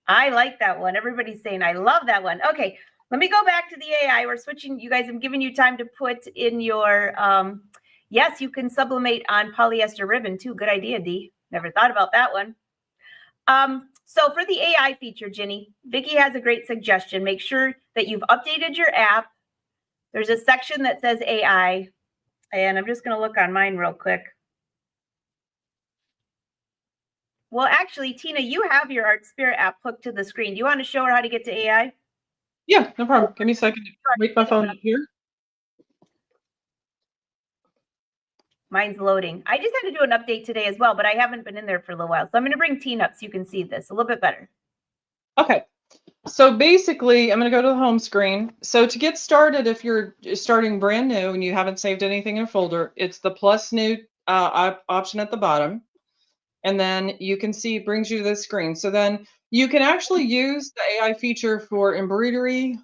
I like that one. Everybody's saying, I love that one. Okay, let me go back to the AI. We're switching. You guys, I'm giving you time to put in your, yes, you can sublimate on polyester ribbon too. Good idea, Dee. Never thought about that one. So for the AI feature, Ginny, Vicki has a great suggestion. Make sure that you've updated your app. There's a section that says AI, and I'm just going to look on mine real quick. Well, actually, Tina, you have your Art Spirit app hooked to the screen. Do you want to show her how to get to AI? Yeah, no problem. Give me a second. Wait my phone up here. Mine's loading. I just had to do an update today as well, but I haven't been in there for a little while. So I'm going to bring Tina up so you can see this a little bit better. Okay. So basically, I'm going to go to the home screen. So to get started, if you're starting brand new and you haven't saved anything in a folder, it's the plus new option at the bottom. And then you can see it brings you to this screen. So then you can actually use the AI feature for embroidery,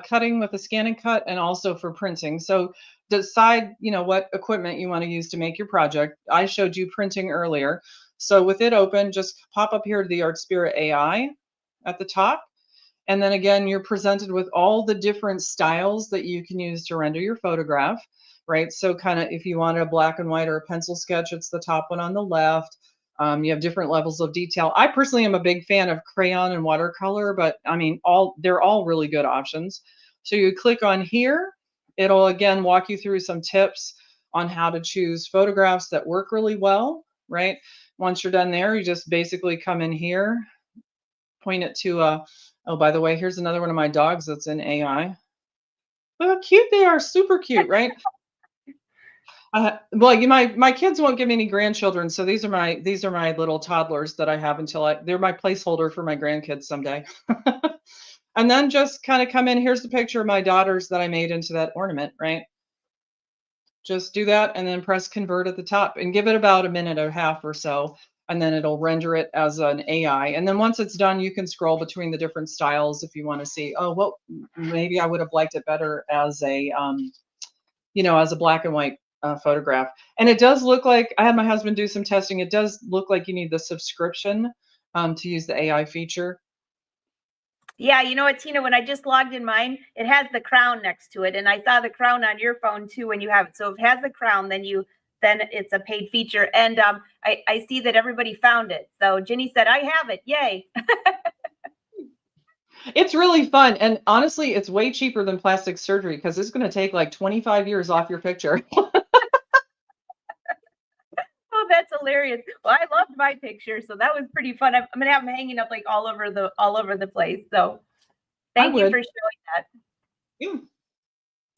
cutting with a scan and cut, and also for printing. So decide, what equipment you want to use to make your project. I showed you printing earlier. So with it open, just pop up here to the Art Spirit AI at the top. And then again, you're presented with all the different styles that you can use to render your photograph, right? So kind of if you wanted a black and white or a pencil sketch, it's the top one on the left. You have different levels of detail. I personally am a big fan of crayon and watercolor, but I mean, they're all really good options. So you click on here, it'll again walk you through some tips on how to choose photographs that work really well, right? Once you're done there, you just basically come in here, point it to oh, by the way, here's another one of my dogs that's in AI. Look how cute they are, super cute, right? Well, my kids won't give me any grandchildren, so these are my little toddlers that I have they're my placeholder for my grandkids someday. And then just kind of come in. Here's the picture of my daughters that I made into that ornament, right? Just do that and then press convert at the top and give it about a minute and a half or so, and then it'll render it as an AI. And then once it's done, you can scroll between the different styles if you want to see, oh, well, maybe I would have liked it better as a as a black and white photograph. And it does look like, I had my husband do some testing, it does look like you need the subscription to use the AI feature. Yeah, you know what, Tina, when I just logged in mine, it has the crown next to it. And I saw the crown on your phone too when you have it. So if it has the crown, then it's a paid feature. And I see that everybody found it. So Ginny said, I have it. Yay. It's really fun. And honestly, it's way cheaper than plastic surgery because it's going to take like 25 years off your picture. Oh, that's hilarious. Well, I loved my picture, so that was pretty fun. I'm gonna have them hanging up like all over the place. So thank you for showing that. Yeah.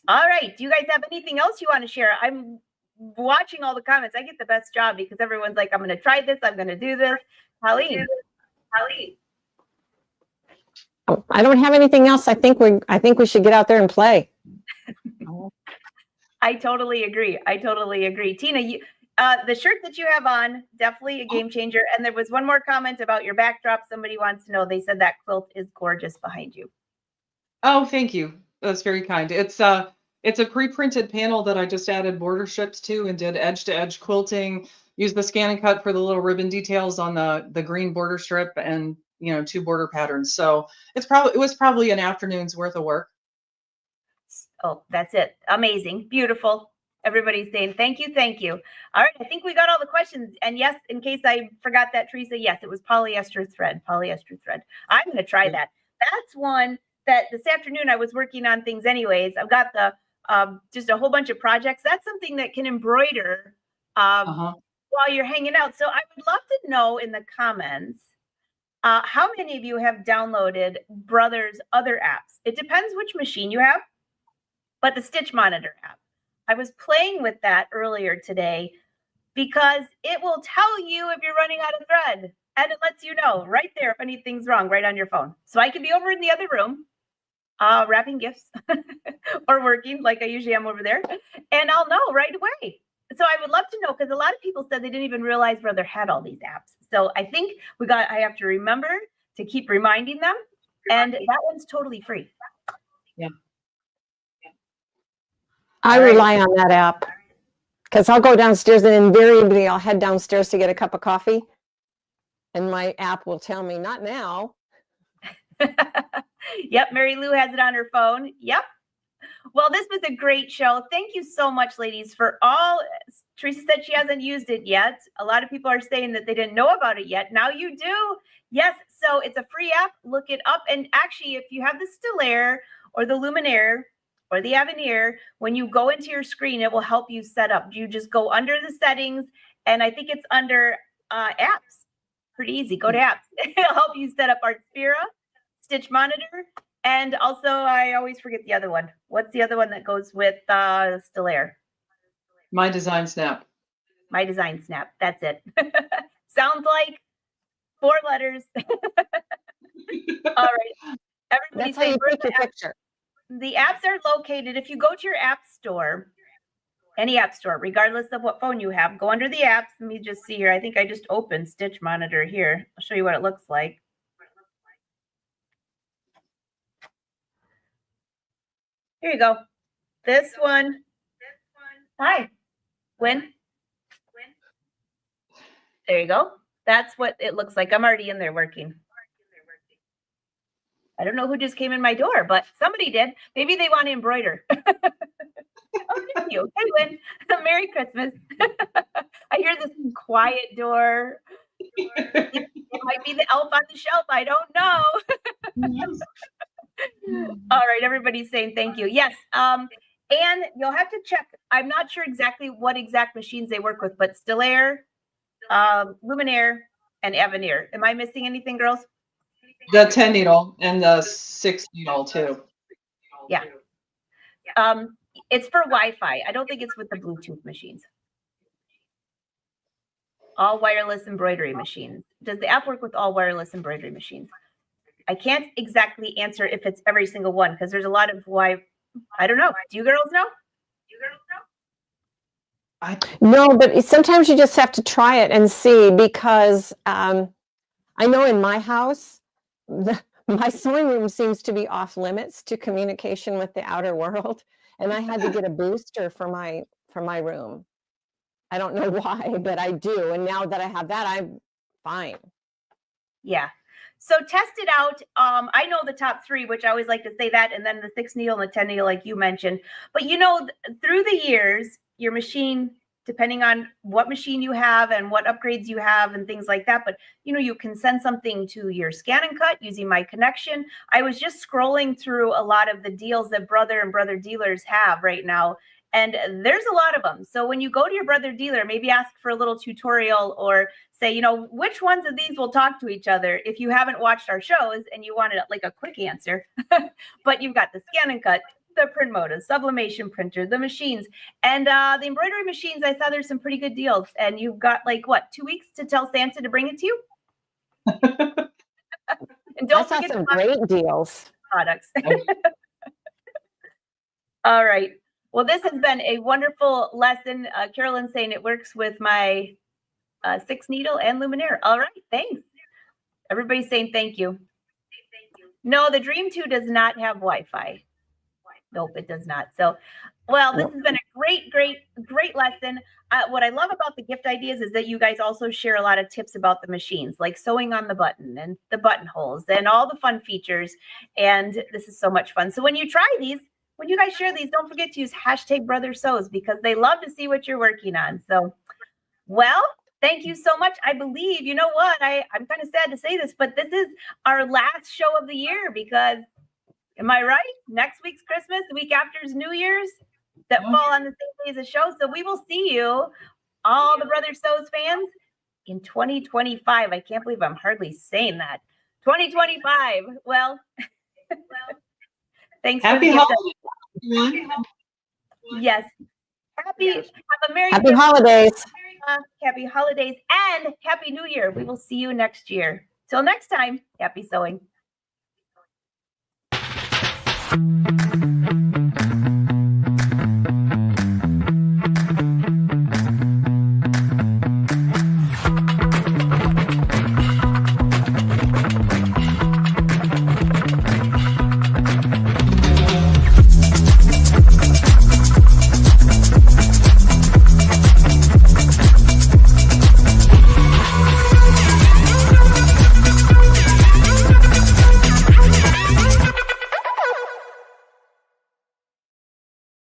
All right. Do you guys have anything else you want to share? I'm watching all the comments. I get the best job because everyone's like, I'm going to try this. I'm going to do this. Coleen. Oh, I don't have anything else. I think we should get out there and play. I totally agree. I totally agree. Tina, the shirt that you have on, definitely a game changer. And there was one more comment about your backdrop. Somebody wants to know, they said that quilt is gorgeous behind you. Oh, thank you. That's very kind. It's a pre-printed panel that I just added border strips to and did edge-to-edge quilting. Used the scan and cut for the little ribbon details on the green border strip and 2 border patterns. So it was probably an afternoon's worth of work. Oh, that's it. Amazing. Beautiful. Everybody's saying thank you. Thank you. All right. I think we got all the questions. And yes, in case I forgot that, Teresa, yes, it was polyester thread. Polyester thread. I'm going to try that. That's one that this afternoon I was working on things anyways. I've got the just a whole bunch of projects. That's something that can embroider while you're hanging out. So I would love to know in the comments how many of you have downloaded Brother's other apps. It depends which machine you have, but the Stitch Monitor app. I was playing with that earlier today because it will tell you if you're running out of thread, and it lets you know right there if anything's wrong right on your phone. So I could be over in the other room wrapping gifts or working like I usually am over there, and I'll know right away. So I would love to know, because a lot of people said they didn't even realize Brother had all these apps. So I think I have to remember to keep reminding them, and that one's totally free. Yeah. I rely on that app because I'll go downstairs and invariably I'll head downstairs to get a cup of coffee. And my app will tell me, not now. Yep, Mary Lou has it on her phone. Yep. Well, this was a great show. Thank you so much, ladies, for all. Teresa said she hasn't used it yet. A lot of people are saying that they didn't know about it yet. Now you do. Yes, so it's a free app. Look it up. And actually, if you have the Stellaire or the Luminaire or the Avenir, when you go into your screen, it will help you set up. You just go under the settings, and I think it's under apps. Pretty easy. Go to apps. It'll help you set up Artspira, Stitch Monitor, and also I always forget the other one. What's the other one that goes with Stellaire? My Design Snap. My Design Snap. That's it. Sounds like 4 letters. All right. Everybody say picture. The apps are located. If you go to your app store, any app store, regardless of what phone you have, go under the apps. Let me just see here. I think I just opened Stitch Monitor here. I'll show you what it looks like. Here you go. This one. Hi. Win. There you go. That's what it looks like. I'm already in there working. I don't know who just came in my door, but somebody did. Maybe they want to embroider. Oh, thank you. Hey, Win. Merry Christmas. I hear this quiet door. It might be the elf on the shelf. I don't know. All right, everybody's saying thank you. Yes. And you'll have to check. I'm not sure exactly what exact machines they work with, but Stellaire, Luminaire, and Avenir. Am I missing anything, girls? The 10 needle and the 6 needle too. Yeah. It's for Wi-Fi. I don't think it's with the Bluetooth machines. All wireless embroidery machines. Does the app work with all wireless embroidery machines? I can't exactly answer if it's every single one because there's a lot of I don't know. Do you girls know? No, but sometimes you just have to try it and see, because I know in my house, my sewing room seems to be off limits to communication with the outer world, and I had to get a booster for my room. I don't know why, but I do, and now that I have that, I'm fine. Yeah. So test it out. I know the top 3, which I always like to say that, and then the 6 needle and the 10 needle, like you mentioned. But through the years, your machine, depending on what machine you have and what upgrades you have and things like that, but you can send something to your scan and cut using My Connection. I was just scrolling through a lot of the deals that Brother and Brother dealers have right now, and there's a lot of them. So when you go to your Brother dealer, maybe ask for a little tutorial or say, which ones of these will talk to each other if you haven't watched our shows and you wanted like a quick answer. But you've got the scan and cut, the print modas, sublimation printer, the machines, and the embroidery machines. I saw there's some pretty good deals, and you've got like what, 2 weeks to tell Santa to bring it to you. And don't I saw forget some to buy great deals. products. All right. Well, this has been a wonderful lesson. Carolyn's saying it works with my 6 needle and luminaire. All right. Thanks. Everybody's saying thank you. No, the Dream 2 does not have Wi-Fi. Nope, it does not. So, well, this has been a great lesson. What I love about the gift ideas is that you guys also share a lot of tips about the machines, like sewing on the button and the buttonholes and all the fun features. And this is so much fun. So when you try these, when you guys share these, don't forget to use #BrotherSews because they love to see what you're working on. So, well, thank you so much. I believe, you know what, I'm kind of sad to say this, but this is our last show of the year because, am I right? Next week's Christmas, the week after is New Year's, that fall on the same day as the show. So we will see you, all the Brother Sews fans, in 2025. I can't believe I'm hardly saying that. 2025. Well, thanks Happy for the gift. holidays. Yes. Have a Merry Happy Christmas, holidays. Happy holidays, and Happy New Year. We will see you next year. Till next time, happy sewing.